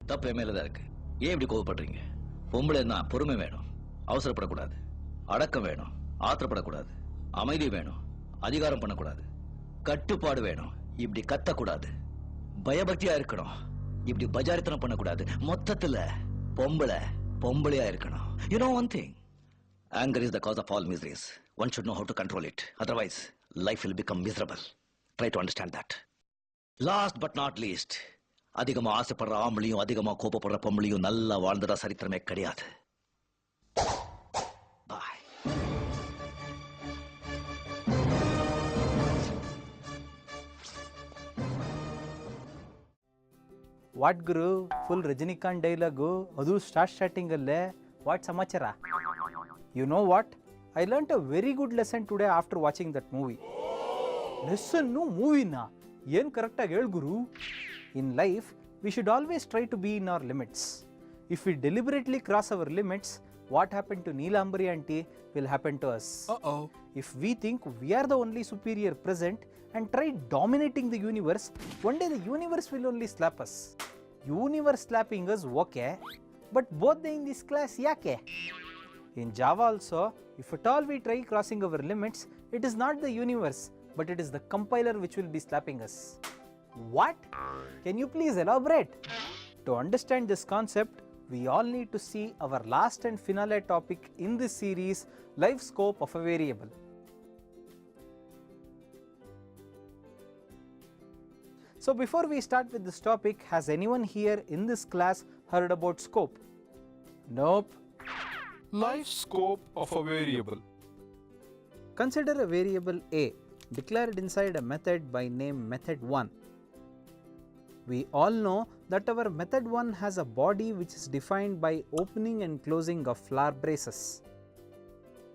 தப்பு என் மேலதான் இருக்கு. ஏன் இப்படி கோவப்படுறீங்க? பொம்பளைன்னா பொறுமை வேணும், அவசரப்படக்கூடாது, அடக்கம் வேணும், ஆத்திரப்படக்கூடாது, அமைதி வேணும், அதிகாரம் பண்ணக்கூடாது, கட்டுப்பாடு வேணும், இப்படி கத்தக்கூடாது, பயபக்தியா இருக்கணும், இப்படி பஜாரித்தனம் பண்ணக்கூடாது. மொத்தத்துல பொம்பளையா இருக்கணும். You know one thing, anger is the cause of all miseries. One should know how to control it, otherwise life will become miserable. Try to understand that. Last but not least, அதிகமா ஆசைப்படுற ஆம்பளையும் அதிகமா கோபப்படுற பொம்பளையும் நல்லா வாழ்ந்ததா சரித்திரமே கிடையாது. Bye. What Guru? Full Rajinikanth dialogue. Adu starting alle. What samachara? You know what? I learnt a very good lesson today after watching that movie. Lesson no movie na. Yen correct agi hel Guru. In life, we should always try to be in our limits. If we deliberately cross our limits, what happened to Neelambari auntie will happen to us. If we think we are the only superior present and try dominating the universe, one day the universe will only slap us. Universe slapping us, okay, but both in this class, yake. In Java also, if at all we try crossing our limits, it is not the universe, but it is the compiler which will be slapping us. What? Can you please elaborate? To understand this concept, we all need to see our last and finale topic in this series, life scope of a variable. So before we start with this topic, has anyone here in this class heard about scope? Nope. Life scope of a variable. Consider a variable A declared inside a method by name method1. We all know that our method1 has a body which is defined by opening and closing of flower braces.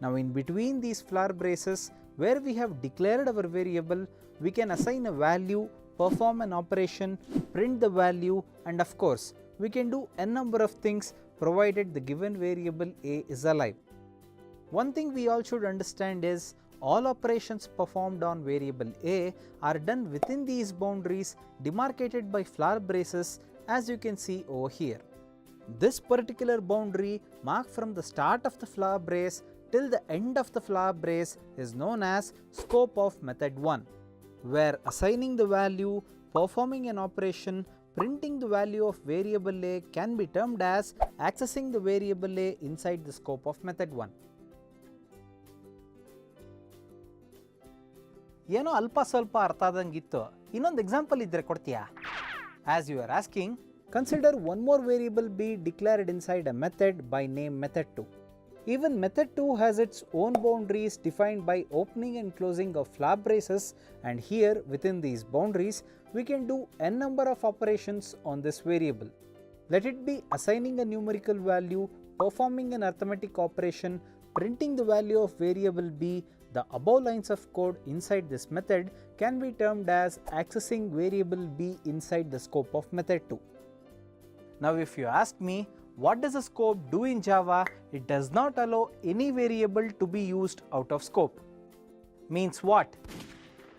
Now in between these flower braces, where we have declared our variable, we can assign a value, perform an operation, print the value, and of course we can do n number of things provided the given variable A is alive. One thing we all should understand is all operations performed on variable A are done within these boundaries demarcated by flower braces, as you can see over here. This particular boundary marked from the start of the flower brace till the end of the flower brace is known as scope of method 1, where assigning the value, performing an operation, printing the value of variable A can be termed as accessing the variable A inside the scope of method 1. ಏನೋ ಅಲ್ಪ ಸ್ವಲ್ಪ ಅರ್ಥ ಆದಂಗಿತ್ತು, ಇನ್ನೊಂದು example ಇದ್ರೆ ಕೊಡ್ತೀಯಾ? As you are asking, consider one more variable B declared inside a method by name method2. Even method2 has its own boundaries defined by opening and closing of flower braces, and here within these boundaries we can do n number of operations on this variable. Let it be assigning a numerical value, performing an arithmetic operation, printing the value of variable B. The above lines of code inside this method can be termed as accessing variable B inside the scope of method 2. Now if you ask me, what does a scope do in Java? It does not allow any variable to be used out of scope. Means what?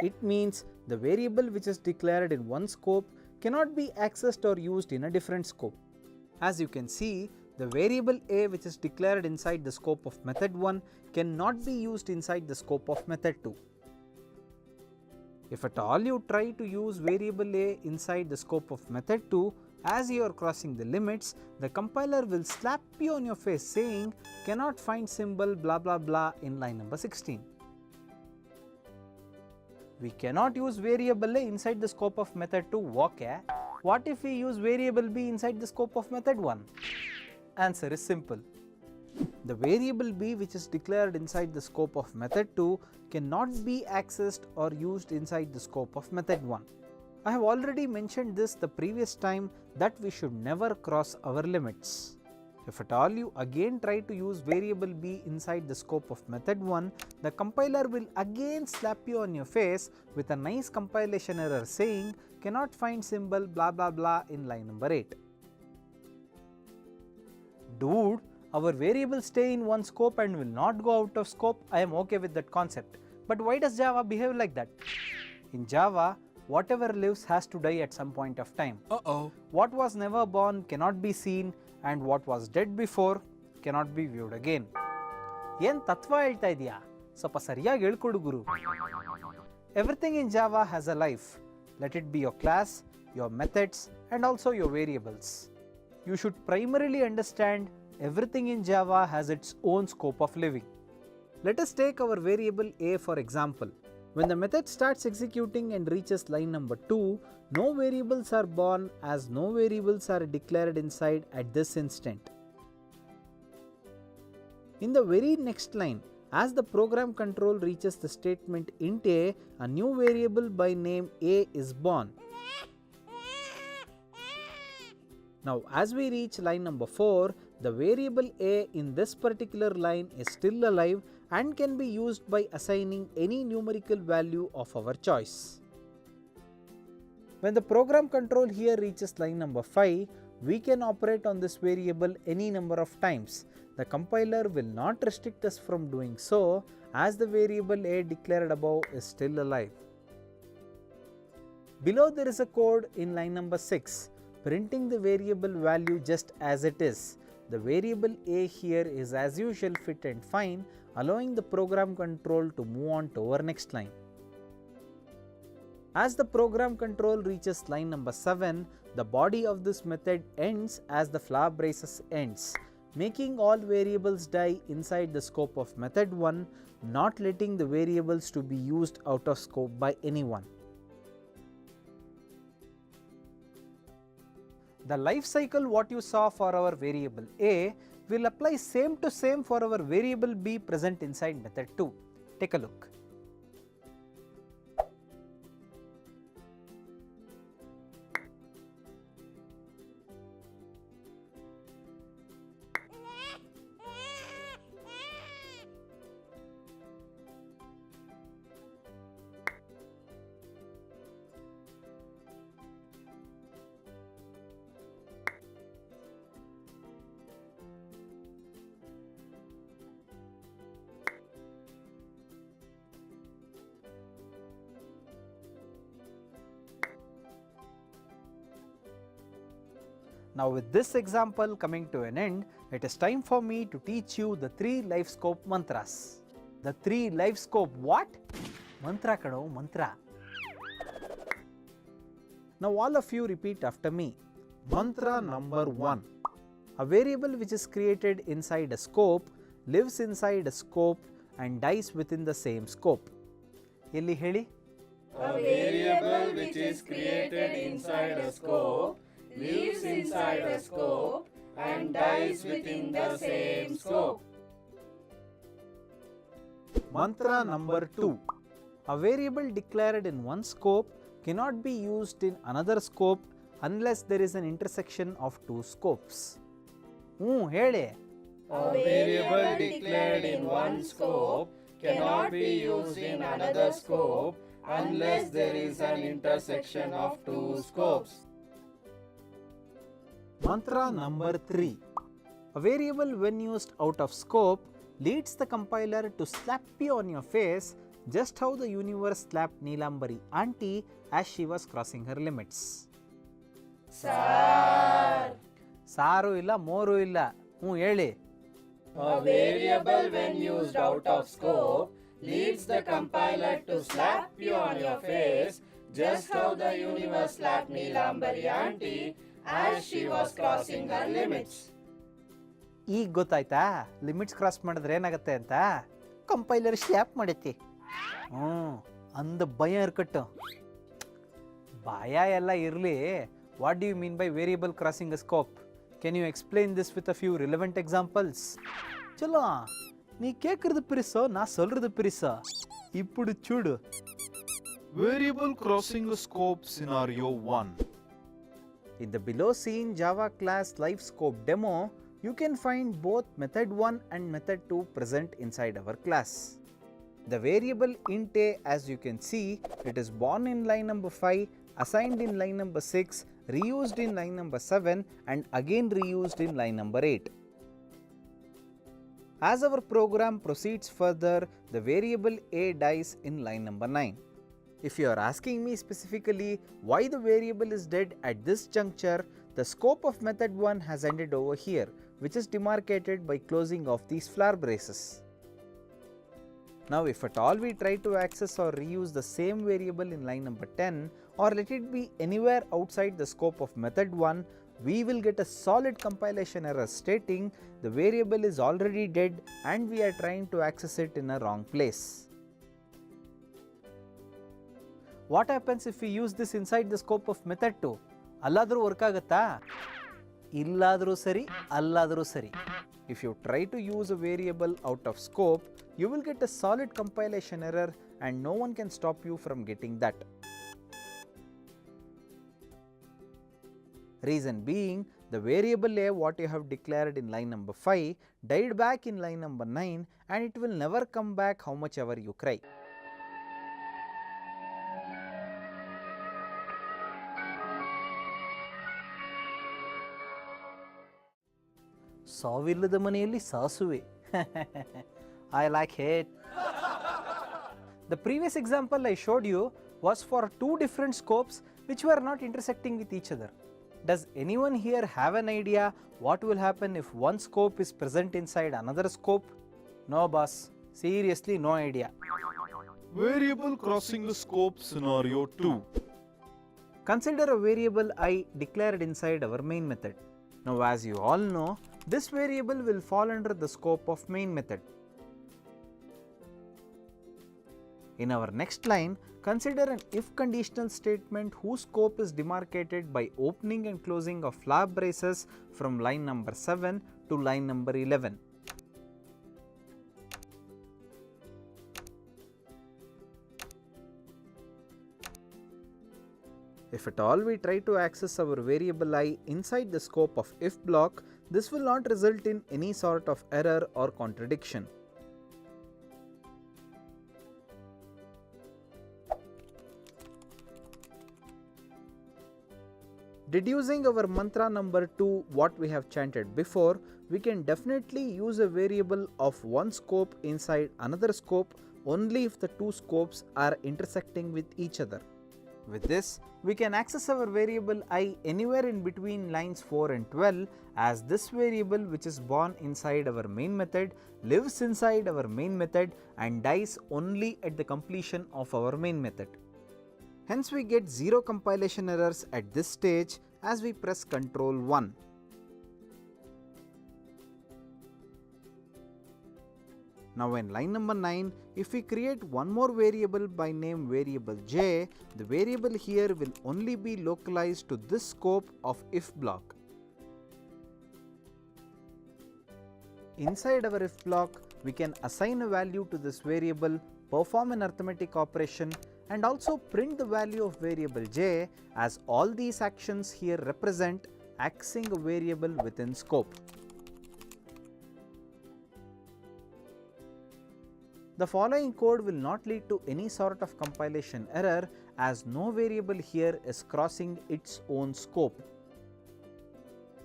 It means the variable which is declared in one scope cannot be accessed or used in a different scope. As you can see, the variable A which is declared inside the scope of method 1 cannot be used inside the scope of method 2. If at all you try to use variable A inside the scope of method 2, as you are crossing the limits, the compiler will slap you on your face saying cannot find symbol blah blah blah in line number 16. We cannot use variable A inside the scope of method 2, okay? What if we use variable B inside the scope of method 1? Answer is simple. The variable B which is declared inside the scope of method 2 cannot be accessed or used inside the scope of method 1. I have already mentioned this the previous time that we should never cross our limits. If at all you again try to use variable B inside the scope of method 1, the compiler will again slap you on your face with a nice compilation error saying cannot find symbol blah blah blah in line number 8. Dude, our variables stay in one scope and will not go out of scope. I am okay with that concept. But why does Java behave like that? In Java, Whatever lives has to die at some point of time. Uh-oh. What was never born cannot be seen, and what was dead before cannot be viewed again. ಏನು ತತ್ವ ಹೇಳ್ತಾ ಇದೆಯಾ? ಸ್ವಲ್ಪ ಸರಿಯಾಗಿ ಹೇಳ್ಕೊಡು ಗುರು. Everything in Java has a life. Let it be your class, your methods, and also your variables. You should primarily understand everything in Java has its own scope of living. Let us take our variable a for example. When the method starts executing and reaches line number 2, no variables are born as no variables are declared inside at this instant. In the very next line, as the program control reaches the statement int a new variable by name a is born. Now as we reach line number 4, the variable a in this particular line is still alive and can be used by assigning any numerical value of our choice. When the program control here reaches line number 5, we can operate on this variable any number of times. The compiler will not restrict us from doing so, as the variable a declared above is still alive. Below there is a code in line number 6 printing the variable value just as it is. The variable a here is as usual fit and fine, allowing the program control to move on to our next line. As the program control reaches line number 7, the body of this method ends as the flower braces ends, making all variables die inside the scope of method 1, not letting the variables to be used out of scope by anyone. The life cycle what you saw for our variable a will apply same to same for our variable b present inside method 2. Take a look. Now with this example coming to an end, it is time for me to teach you the 3 life scope mantras. The 3 life scope what? Mantra kado, mantra. Now all of you repeat after me. Mantra number 1. A variable which is created inside a scope lives inside a scope and dies within the same scope. Elli heli? A variable which is created inside a scope lives inside a scope and dies within the same scope. Mantra number 2. A variable declared in one scope cannot be used in another scope unless there is an intersection of 2 scopes. Hele. A variable declared in one scope cannot be used in another scope unless there is an intersection of 2 scopes. Mantra number 3. A variable when used out of scope leads the compiler to slap you on your face just how the universe slapped Neelambari auntie as she was crossing her limits. Sir. Saru illa moru illa. Heli. A variable when used out of scope leads the compiler to slap you on your face just how the universe slapped Neelambari auntie as she was crossing her limits. ಈಗ ಗೊತ್ತಾಯ್ತಾ limits cross ಮಾಡಿದ್ರೆ ಏನಾಗುತ್ತೆ ಅಂತ? Compiler slab ಮಾಡೈತಿ. ಅಂದ ಭಯ ಇರ್ಕಟ್ಟು. ಭಯ ಎಲ್ಲ ಇರಲಿ. What do you mean by variable crossing a scope? Can you explain this with a few relevant examples? చలో నీ కేకుறது పిరిసో నా సొల్றது పిరిసో ఇప్పుడు చూడు. Variable crossing a scope scenario 1. In the below seen Java class life scope demo, you can find both method 1 and method 2 present inside our class. The variable int a, as you can see, it is born in line number 5, assigned in line number 6, reused in line number 7 and again reused in line number 8. As our program proceeds further, the variable a dies in line number 9. If you are asking me specifically why the variable is dead at this juncture, the scope of method 1 has ended over here, which is demarcated by closing of these flower braces. Now if at all we try to access or reuse the same variable in line number 10, or let it be anywhere outside the scope of method 1, we will get a solid compilation error stating the variable is already dead and we are trying to access it in a wrong place. What happens if we use this inside the scope of method 2? Alladru work agutta? Illadru sari, alladru sari. If you try to use a variable out of scope, you will get a solid compilation error and no one can stop you from getting that. Reason being, the variable a what you have declared in line number 5 died back in line number 9 and it will never come back how much ever you cry. ಸಾವಿಲ್ಲದ ಮನೆಯಲ್ಲಿ ಸಾಸುವೆ. I like it. The previous example I showed you was for two different scopes which were not intersecting with each other. Does anyone here have an idea what will happen if one scope is present inside another scope? No boss, seriously no idea. Variable crossing the scope scenario 2. Consider a variable I declared inside our main method. Now as you all know, this variable will fall under the scope of main method. In our next line, consider an if conditional statement whose scope is demarcated by opening and closing of flower braces from line number 7 to line number 11. If at all we try to access our variable I inside the scope of if block, this will not result in any sort of error or contradiction. Deducing our mantra number 2 what we have chanted before, we can definitely use a variable of one scope inside another scope only if the two scopes are intersecting with each other. With this, we can access our variable I anywhere in between lines 4 and 12, as this variable which is born inside our main method lives inside our main method and dies only at the completion of our main method. Hence we get zero compilation errors at this stage as we press Ctrl 1. Now in line number 9, if we create one more variable by name variable j, the variable here will only be localized to this scope of if block. Inside our if block, we can assign a value to this variable, perform an arithmetic operation and also print the value of variable j, as all these actions here represent accessing a variable within scope. The following code will not lead to any sort of compilation error, as no variable here is crossing its own scope.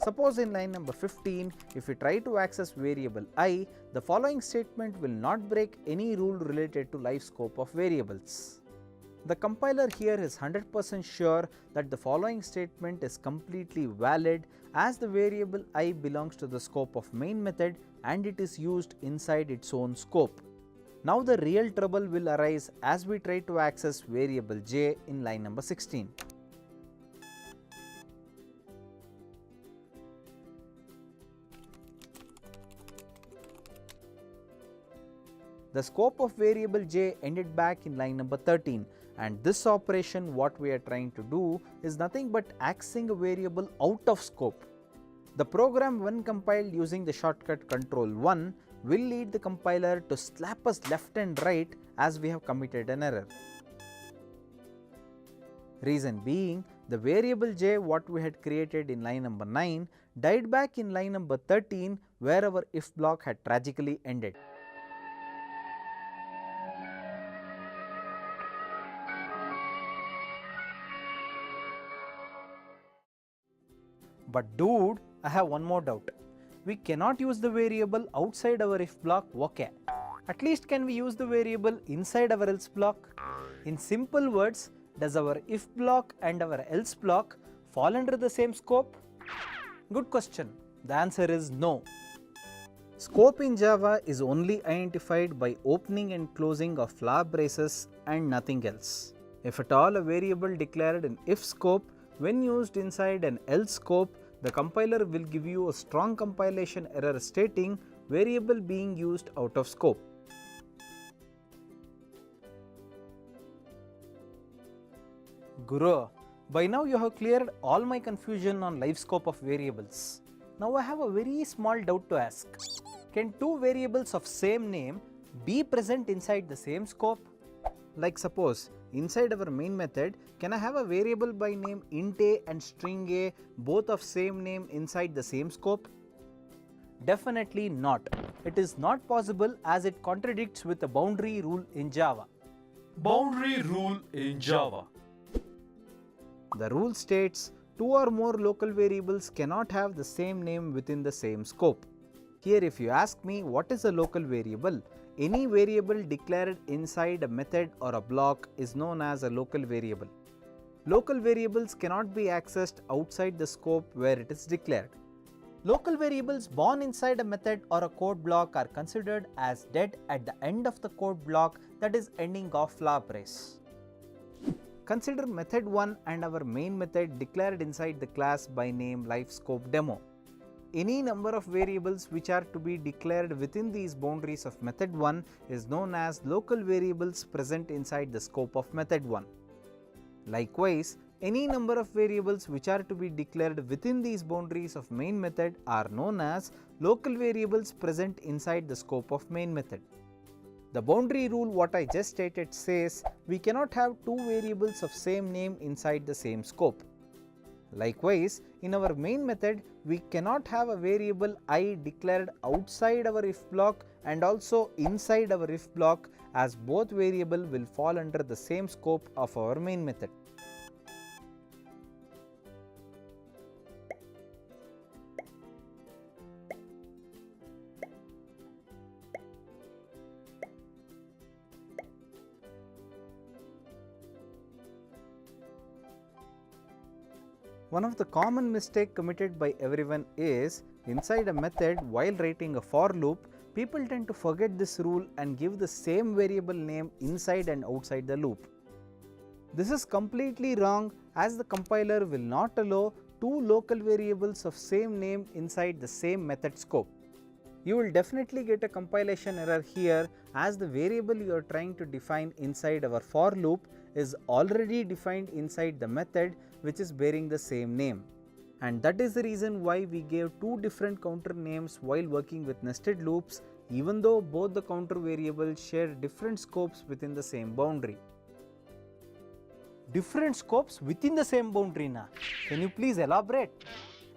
Suppose in line number 15, if we try to access variable I, the following statement will not break any rule related to life scope of variables. The compiler here is 100% sure that the following statement is completely valid, as the variable I belongs to the scope of main method and it is used inside its own scope. Now the real trouble will arise as we try to access variable j in line number 16. The scope of variable j ended back in line number 13, and this operation what we are trying to do is nothing but accessing a variable out of scope. The program when compiled using the shortcut Ctrl 1 will lead the compiler to slap us left and right as we have committed an error. Reason being, the variable j what we had created in line number 9 died back in line number 13 where our if block had tragically ended. But dude, I have one more doubt. We cannot use the variable outside our if block, okay? At least can we use the variable inside our else block? In simple words, does our if block and our else block fall under the same scope? Good question. The answer is no. Scope in Java is only identified by opening and closing of flag braces and nothing else. If at all a variable declared in if scope, when used inside an else scope, the compiler will give you a strong compilation error stating variable being used out of scope. Guru, by now you have cleared all my confusion on life scope of variables. Now I have a very small doubt to ask. Can two variables of same name be present inside the same scope? Like suppose, inside our main method, can I have a variable by name int a and string a both of same name inside the same scope? Definitely not. It is not possible as it contradicts with the boundary rule in Java. Boundary rule in Java. The rule states two or more local variables cannot have the same name within the same scope. Here if you ask me what is a local variable, any variable declared inside a method or a block is known as a local variable. Local variables cannot be accessed outside the scope where it is declared. Local variables born inside a method or a code block are considered as dead at the end of the code block, that is ending of flag brace. Consider method 1 and our main method declared inside the class by name LifeScopeDemo. Any number of variables which are to be declared within these boundaries of method 1 is known as local variables present inside the scope of method 1. Likewise, any number of variables which are to be declared within these boundaries of main method are known as local variables present inside the scope of main method. The boundary rule what I just stated says we cannot have two variables of same name inside the same scope. Likewise, in our main method, we cannot have a variable I declared outside our if block and also inside our if block, as both variable will fall under the same scope of our main method. One of the common mistake committed by everyone is, inside a method while writing a for loop, people tend to forget this rule and give the same variable name inside and outside the loop. This is completely wrong, as the compiler will not allow two local variables of same name inside the same method scope. You will definitely get a compilation error here, as the variable you are trying to define inside our for loop is already defined inside the method which is bearing the same name. And that is the reason why we gave two different counter names while working with nested loops, even though both the counter variables share different scopes within the same boundary. Different scopes within the same boundary na? Can you please elaborate?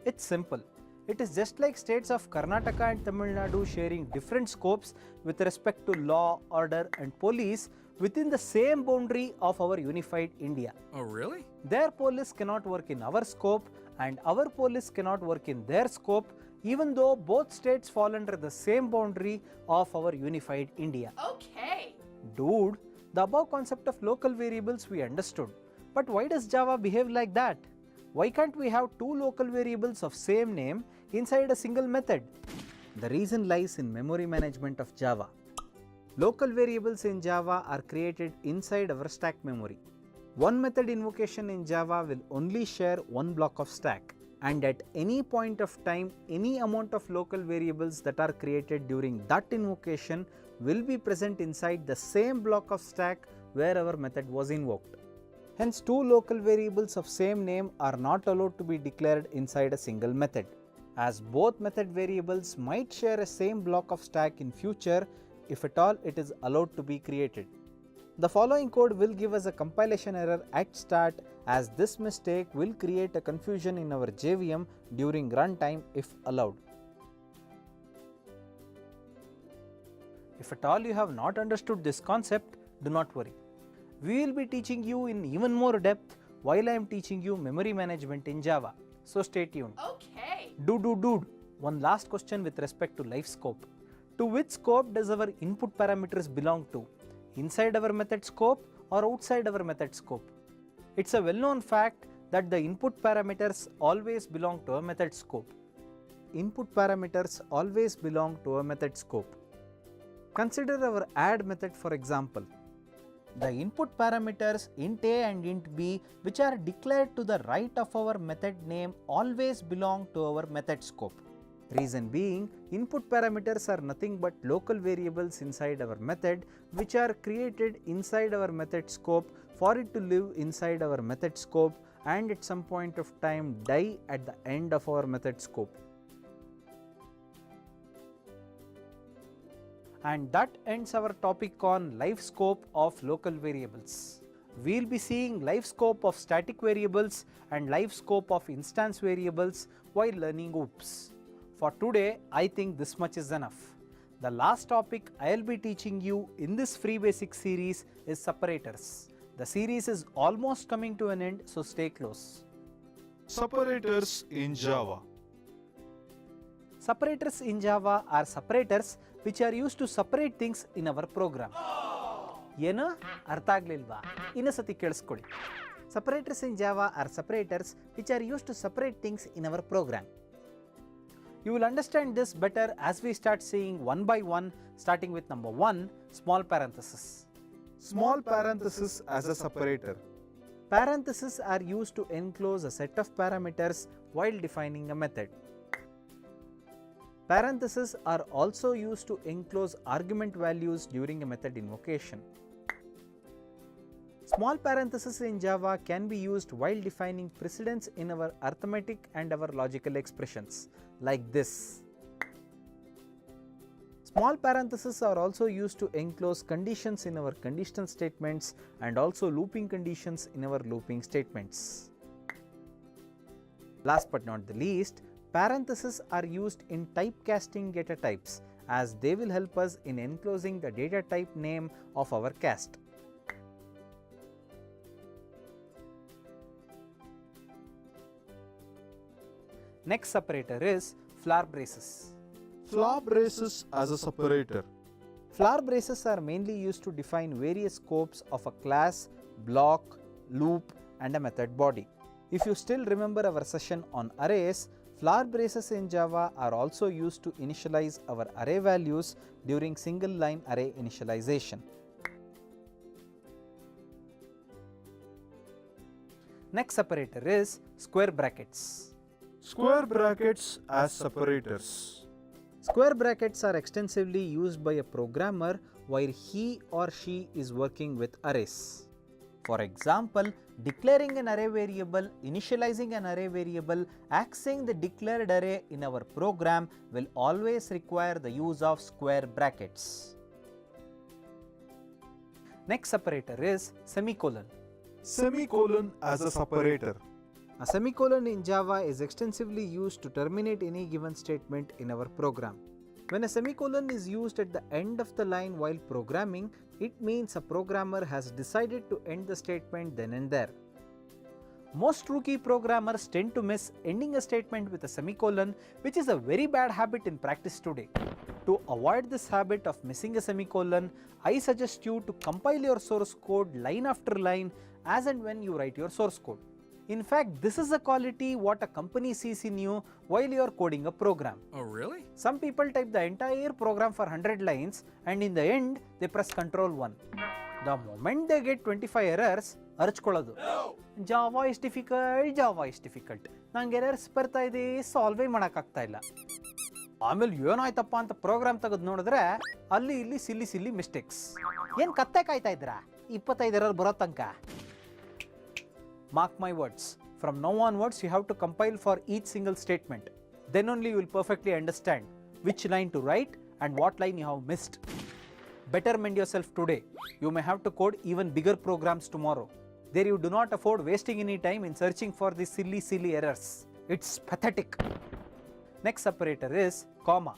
It's simple. It is just like states of Karnataka and Tamil Nadu sharing different scopes with respect to law, order and police within the same boundary of our unified India. Oh, really? Their police cannot work in our scope and our police cannot work in their scope, even though both states fall under the same boundary of our unified India. Okay. Dude, the above concept of local variables we understood, but why does Java behave like that? Why can't we have two local variables of same name inside a single method? The reason lies in memory management of Java. Local variables in Java are created inside our stack memory. One method invocation in Java will only share one block of stack, and at any point of time, any amount of local variables that are created during that invocation will be present inside the same block of stack where our method was invoked. Hence, two local variables of same name are not allowed to be declared inside a single method, as both method variables might share a same block of stack in future if at all it is allowed to be created. The following code will give us a compilation error at start, as this mistake will create a confusion in our JVM during runtime if allowed. If at all you have not understood this concept, do not worry. We will be teaching you in even more depth while I am teaching you memory management in Java. So stay tuned. Okay. Dude. One last question with respect to life scope. To which scope does our input parameters belong to? Inside our method scope or outside our method scope? It's a well-known fact that the input parameters always belong to a method scope. Input parameters always belong to a method scope. Consider our add method for example. The input parameters int a and int b, which are declared to the right of our method name, always belong to our method scope. Reason being, input parameters are nothing but local variables inside our method which are created inside our method scope for it to live inside our method scope and at some point of time die at the end of our method scope. And that ends our topic on life scope of local variables. We'll be seeing life scope of static variables and life scope of instance variables while learning OOPS. For today, I think this much is enough. The last topic I'll be teaching you in this free basics series is separators. The series is almost coming to an end, so stay close. Separators in Java. Separators in Java are separators which are used to separate things in our program. ಏನು ಅರ್ಥ ಆಗ್ಲಿಲ್ವಾ? ಇನ್ನೊಂದ್ಸತಿ ಕೇಳಿಸ್ಕೊಳ್ಳಿ. Separators in Java are separators which are used to separate things in our program. You will understand this better as we start seeing one by one, starting with number 1, small parenthesis. Small parenthesis as a separator. Parentheses are used to enclose a set of parameters while defining a method. Parentheses are also used to enclose argument values during a method invocation. Small parentheses in Java can be used while defining precedence in our arithmetic and our logical expressions, like this. Small parentheses are also used to enclose conditions in our conditional statements and also looping conditions in our looping statements. Last but not the least, parentheses are used in typecasting data types as they will help us in enclosing the data type name of our cast. Next separator is floor braces. Floor braces as a separator. Floor braces are mainly used to define various scopes of a class, block, loop and a method body. If you still remember our session on arrays, floor braces in Java are also used to initialize our array values during single line array initialization. Next separator is square brackets. Square brackets as separators. Square brackets are extensively used by a programmer while he or she is working with arrays. For example, declaring an array variable, initializing an array variable, accessing the declared array in our program will always require the use of square brackets. Next separator is semicolon. Semicolon as a separator. A semicolon in Java is extensively used to terminate any given statement in our program. When a semicolon is used at the end of the line while programming, it means a programmer has decided to end the statement then and there. Most rookie programmers tend to miss ending a statement with a semicolon, which is a very bad habit in practice today. To avoid this habit of missing a semicolon, I suggest you to compile your source code line after line as and when you write your source code. In fact, this is a quality what a company sees in you while you are coding a program. Oh, really? Some people type the entire program for 100 lines and in the end they press Ctrl 1. The moment they get 25 errors, ಅರ್ಚ್ಕೊಳ್ಳೋದು. Java is difficult. ನಂಗೆ errors ಬರ್ತಾ ಇದೆ, ಸಾಲ್ವೇ ಮಾಡೋಕ್ಕಾಗ್ತಾ ಇಲ್ಲ. ಆಮೇಲೆ ಏನಾಯ್ತಪ್ಪ ಅಂತ program ತೆಗೆದು ನೋಡಿದ್ರೆ ಅಲ್ಲಿ ಇಲ್ಲಿ ಸಿಲ್ಲಿ ಮಿಸ್ಟೇಕ್ಸ್. ಏನು ಕತ್ತೆ ಕಾಯ್ತಾ ಇದ್ರಾ 25 ಎರರ್ ಬರೋ ತನಕ? Mark my words, from now onwards you have to compile for each single statement. Then only you will perfectly understand which line to write and what line you have missed. Better mend yourself today. You may have to code even bigger programs tomorrow. There you do not afford wasting any time in searching for these silly errors. It's pathetic. Next separator is comma.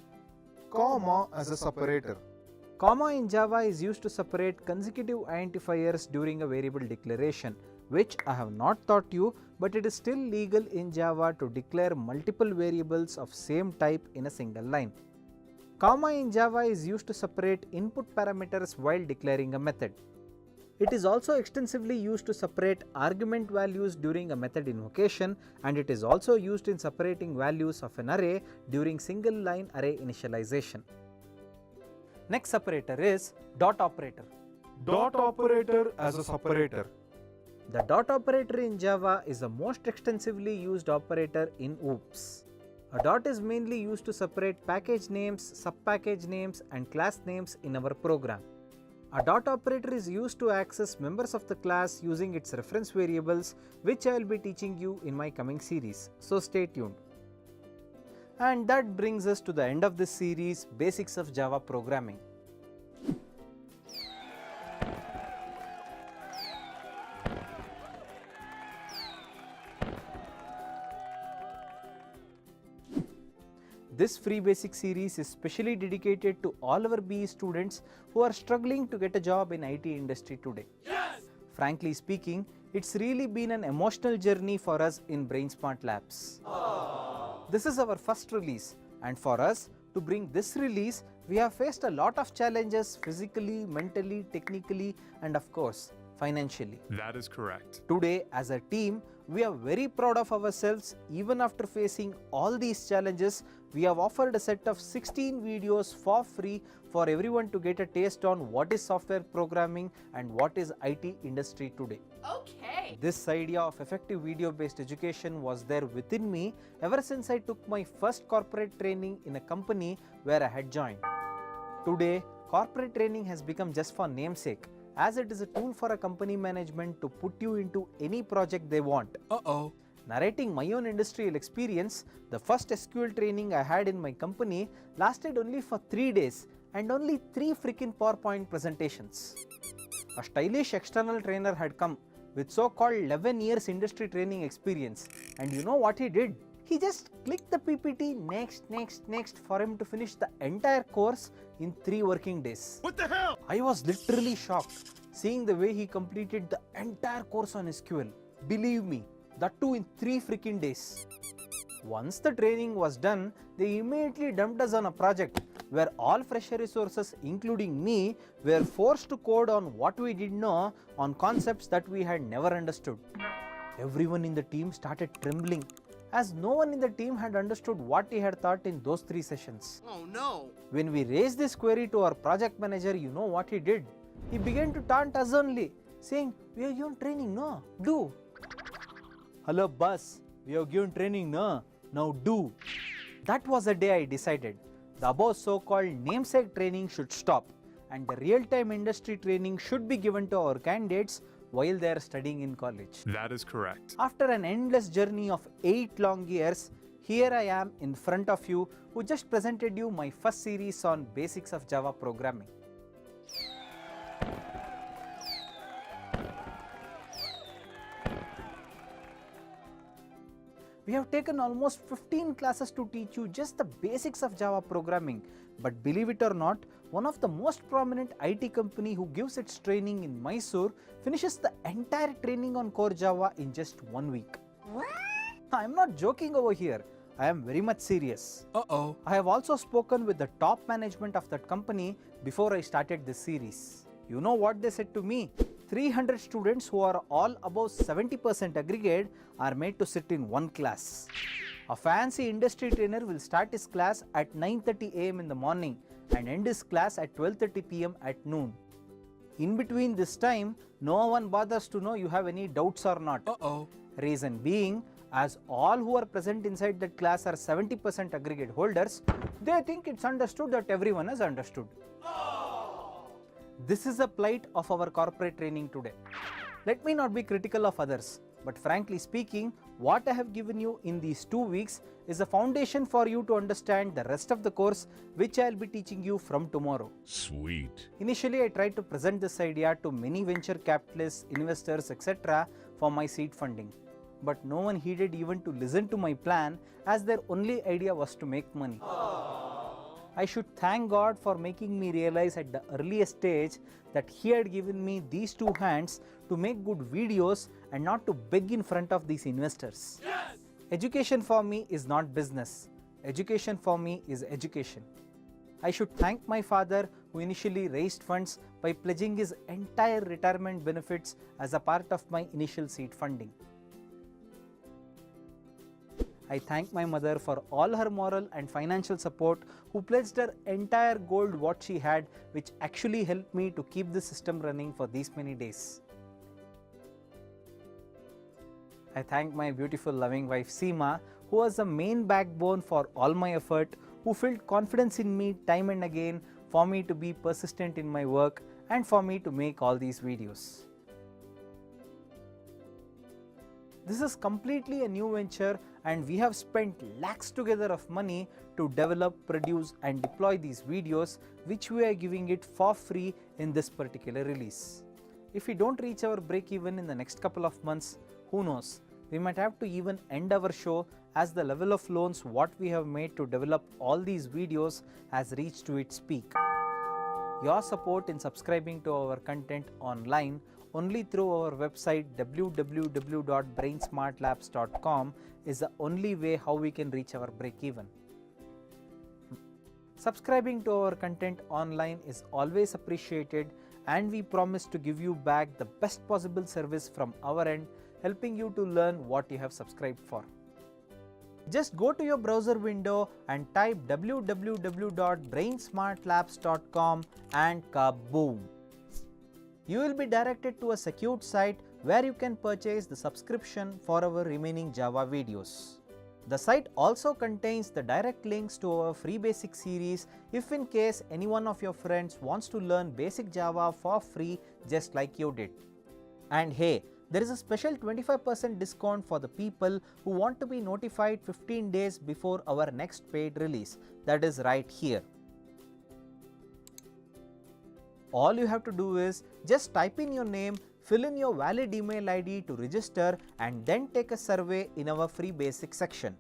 Comma as a separator. Comma in Java is used to separate consecutive identifiers during a variable declaration, which I have not taught you, but it is still legal in Java to declare multiple variables of same type in a single line. Comma in Java is used to separate input parameters while declaring a method. It is also extensively used to separate argument values during a method invocation, and it is also used in separating values of an array during single line array initialization. Next separator is dot operator. Dot operator as a separator. The dot operator in Java is the most extensively used operator in OOPS. A dot is mainly used to separate package names, subpackage names and class names in our program. A dot operator is used to access members of the class using its reference variables, which I will be teaching you in my coming series, so stay tuned. And that brings us to the end of this series, Basics of Java Programming. This free basic series is specially dedicated to all our BE students who are struggling to get a job in IT industry today. Yes! Frankly speaking, it's really been an emotional journey for us in BrainSmart Labs. Aww. This is our first release, and for us to bring this release, we have faced a lot of challenges physically, mentally, technically, and of course, financially. That is correct. Today, as a team, we are very proud of ourselves. Even after facing all these challenges, we have offered a set of 16 videos for free for everyone to get a taste on what is software programming and what is IT industry today. Okay. This idea of effective video-based education was there within me ever since I took my first corporate training in a company where I had joined. Today, corporate training has become just for namesake, as it is a tool for a company management to put you into any project they want. Narrating my own industrial experience, the first SQL training I had in my company lasted only for 3 days and only 3 freaking PowerPoint presentations. A stylish external trainer had come with so-called 11 years industry training experience, and you know what he did? He just clicked the PPT next for him to finish the entire course in 3 working days. What the hell? I was literally shocked seeing the way he completed the entire course on SQL. Believe me, that too in 3 freaking days. Once the training was done, they immediately dumped us on a project where all fresher resources, including me, were forced to code on what we did know on concepts that we had never understood. Everyone in the team started trembling, as no one in the team had understood what he had taught in those 3 sessions. Oh no! When we raised this query to our project manager, you know what he did? He began to taunt us only, saying, "We are given training, no? Do." "Hello boss, we have given training, no? Now do." That was the day I decided the above so-called namesake training should stop and the real-time industry training should be given to our candidates while they are studying in college. That is correct. After an endless journey of 8 long years, here I am in front of you who just presented you my first series on Basics of Java Programming. We have taken almost 15 classes to teach you just the basics of Java programming, but believe it or not, one of the most prominent IT company who gives its training in Mysore finishes the entire training on core Java in just 1 week. What? I am not joking over here. I am very much serious. I have also spoken with the top management of that company before I started this series. You know what they said to me? 300 students who are all above 70% aggregate are made to sit in one class. A fancy industry trainer will start his class at 9:30 am in the morning and end his class at 12:30 pm at noon. In between this time, no one bothers to know you have any doubts or not. Reason being, as all who are present inside that class are 70% aggregate holders, they think it's understood that everyone has understood. This is the plight of our corporate training today. Let me not be critical of others, but frankly speaking, what I have given you in these 2 weeks is a foundation for you to understand the rest of the course, which I will be teaching you from tomorrow. Sweet. Initially, I tried to present this idea to many venture capitalists, investors, etc. for my seed funding. But no one heeded even to listen to my plan, as their only idea was to make money. I should thank God for making me realize at the earliest stage that He had given me these 2 hands to make good videos and not to beg in front of these investors. Yes! Education for me is not business. Education for me is education. I should thank my father who initially raised funds by pledging his entire retirement benefits as a part of my initial seed funding. I thank my mother for all her moral and financial support, who pledged her entire gold what she had, which actually helped me to keep the system running for these many days. I thank my beautiful loving wife Seema, who was the main backbone for all my effort, who filled confidence in me time and again for me to be persistent in my work and for me to make all these videos. This is completely a new venture and we have spent lakhs together of money to develop, produce and deploy these videos, which we are giving it for free in this particular release. If we don't reach our break even in the next couple of months, who knows, we might have to even end our show, as the level of loans what we have made to develop all these videos has reached to its peak. Your support in subscribing to our content online only through our website www.brainsmartlabs.com is the only way how we can reach our break even. Subscribing to our content online is always appreciated, and we promise to give you back the best possible service from our end, helping you to learn what you have subscribed for. Just go to your browser window and type www.brainsmartlabs.com and kaboom! You will be directed to a secured site where you can purchase the subscription for our remaining Java videos. The site also contains the direct links to our free basic series if in case any one of your friends wants to learn basic Java for free just like you did. And hey, there is a special 25% discount for the people who want to be notified 15 days before our next paid release. That is right here. All you have to do is just type in your name, fill in your valid email ID to register, and then take a survey in our free basic section.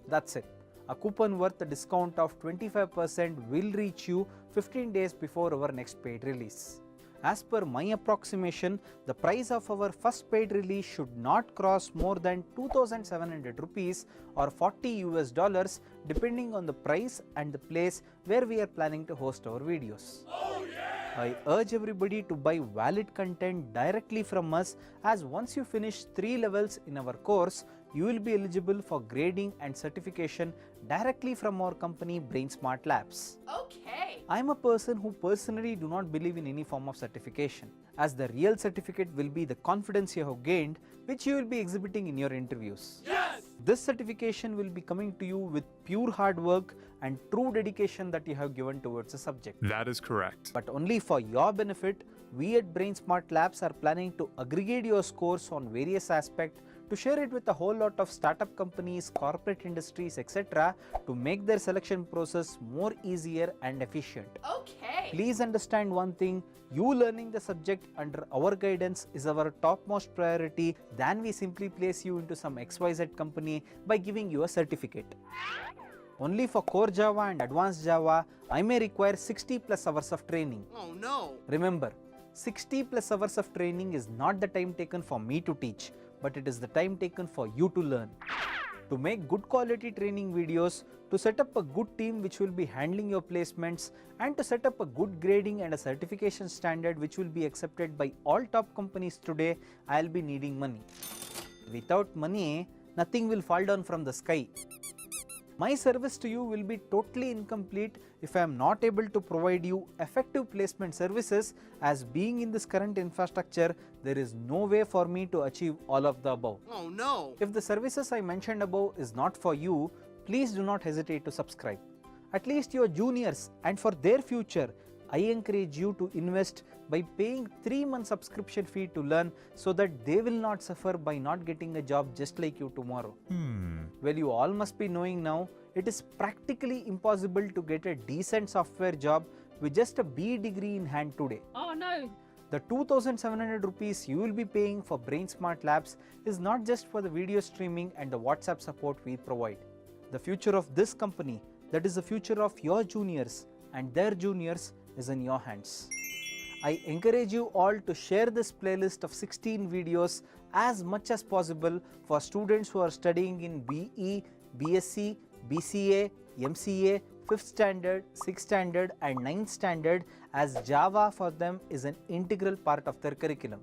That's it. A coupon worth a discount of 25% will reach you 15 days before our next paid release. As per my approximation, the price of our first paid release should not cross more than 2,700 rupees or $40 depending on the price and the place where we are planning to host our videos. Oh, yeah! I urge everybody to buy valid content directly from us, as once you finish 3 levels in our course, you will be eligible for grading and certification directly from our company BrainSmart Labs. Okay. I am a person who personally do not believe in any form of certification, as the real certificate will be the confidence you have gained, which you will be exhibiting in your interviews. Yes! This certification will be coming to you with pure hard work and true dedication that you have given towards the subject. That is correct. But only for your benefit, we at BrainSmart Labs are planning to aggregate your scores on various aspects to share it with a whole lot of startup companies, corporate industries, etc. to make their selection process more easier and efficient. Okay. Please understand one thing, you learning the subject under our guidance is our topmost priority than we simply place you into some XYZ company by giving you a certificate. Only for core Java and advanced Java, I may require 60 plus hours of training. Oh no. Remember, 60 plus hours of training is not the time taken for me to teach, but it is the time taken for you to learn. To make good quality training videos, to set up a good team which will be handling your placements, and to set up a good grading and a certification standard which will be accepted by all top companies today, I'll be needing money. Without money, nothing will fall down from the sky. My service to you will be totally incomplete if I am not able to provide you effective placement services, as being in this current infrastructure, there is no way for me to achieve all of the above. Oh no. If the services I mentioned above is not for you, please do not hesitate to subscribe. At least your juniors, and for their future, I encourage you to invest by paying 3-month subscription fee to learn, so that they will not suffer by not getting a job just like you tomorrow. Well, you all must be knowing now, it is practically impossible to get a decent software job with just a B degree in hand today. Oh no. The 2,700 rupees you will be paying for BrainSmart Labs is not just for the video streaming and the WhatsApp support we provide. The future of this company, that is the future of your juniors and their juniors, is in your hands. I encourage you all to share this playlist of 16 videos as much as possible for students who are studying in BE, BSc, BCA, MCA, 5th standard, 6th standard and 9th standard, as Java for them is an integral part of their curriculum.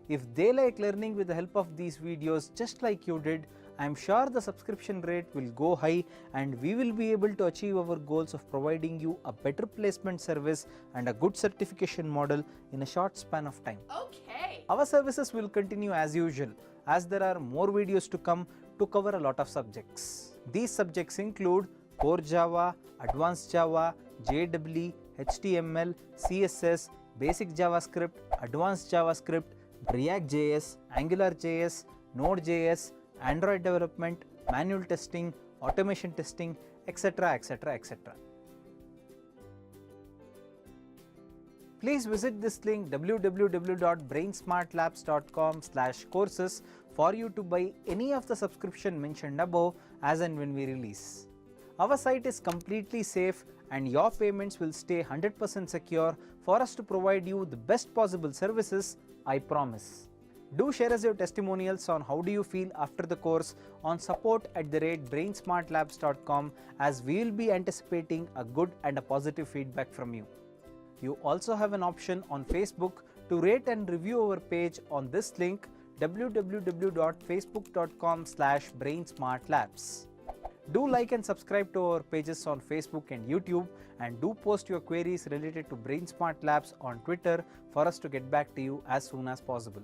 If they like learning with the help of these videos just like you did, I am sure the subscription rate will go high and we will be able to achieve our goals of providing you a better placement service and a good certification model in a short span of time. Okay. Our services will continue as usual, as there are more videos to come to cover a lot of subjects. These subjects include Core Java, Advanced Java, JEE, HTML, CSS, Basic JavaScript, Advanced JavaScript, React.js, AngularJS, Node.js, Android development, manual testing, automation testing, etc. etc. etc. Please visit this link www.brainsmartlabs.com/courses for you to buy any of the subscription mentioned above as and when we release. Our site is completely safe and your payments will stay 100% secure for us to provide you the best possible services, I promise. Do share us your testimonials on how do you feel after the course on support@brainsmartlabs.com, as we will be anticipating a good and a positive feedback from you. You also have an option on Facebook to rate and review our page on this link www.facebook.com/brainsmartlabs. Do like and subscribe to our pages on Facebook and YouTube, and do post your queries related to BrainSmart Labs on Twitter for us to get back to you as soon as possible.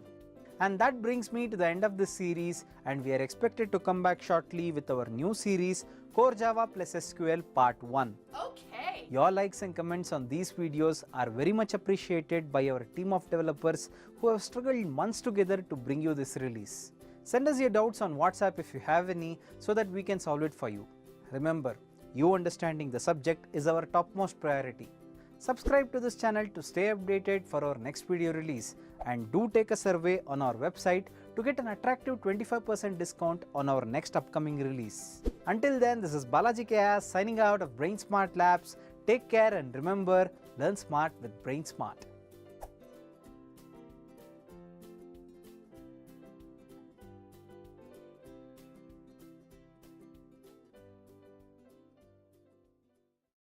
And that brings me to the end of this series, and we are expected to come back shortly with our new series Core Java plus SQL Part 1. Okay. Your likes and comments on these videos are very much appreciated by our team of developers who have struggled months together to bring you this release. Send us your doubts on WhatsApp if you have any, so that we can solve it for you. Remember, you understanding the subject is our topmost priority. Subscribe to this channel to stay updated for our next video release, and do take a survey on our website to get an attractive 25% discount on our next upcoming release. Until then, this is Balaji.K.R signing out of BrainSmart Labs. Take care and remember, learn smart with BrainSmart.